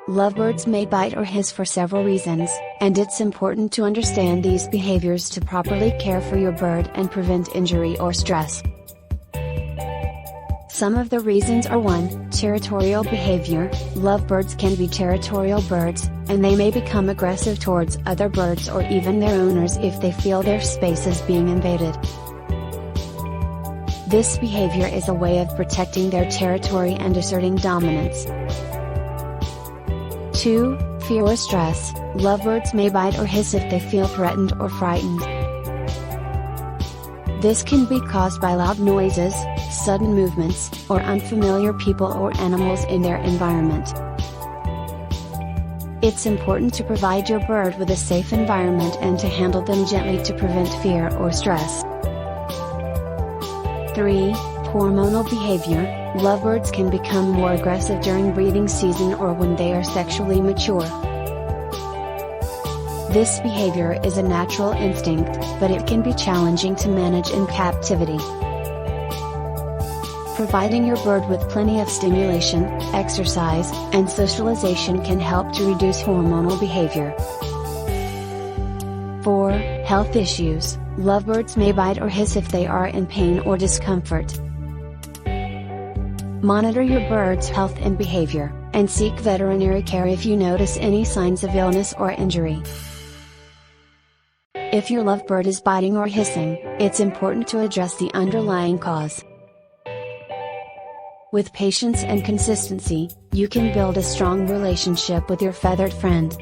Lovebirds may bite or hiss for several reasons, and it's important to understand these behaviors to properly care for your bird and prevent injury or stress. Some of the reasons are 1. Territorial behavior. Lovebirds can be territorial birds, and they may become aggressive towards other birds or even their owners if they feel their space is being invaded. This behavior is a way of protecting their territory and asserting dominance. 2. Fear or stress. Lovebirds may bite or hiss if they feel threatened or frightened. This can be caused by loud noises, sudden movements, or unfamiliar people or animals in their environment. It's important to provide your bird with a safe environment and to handle them gently to prevent fear or stress. 3. Hormonal behavior. Lovebirds can become more aggressive during breeding season or when they are sexually mature. This behavior is a natural instinct, but it can be challenging to manage in captivity. Providing your bird with plenty of stimulation, exercise, and socialization can help to reduce hormonal behavior. 4. Health issues. Lovebirds may bite or hiss if they are in pain or discomfort. Monitor your bird's health and behavior, and seek veterinary care if you notice any signs of illness or injury. If your lovebird is biting or hissing, it's important to address the underlying cause. With patience and consistency, you can build a strong relationship with your feathered friend.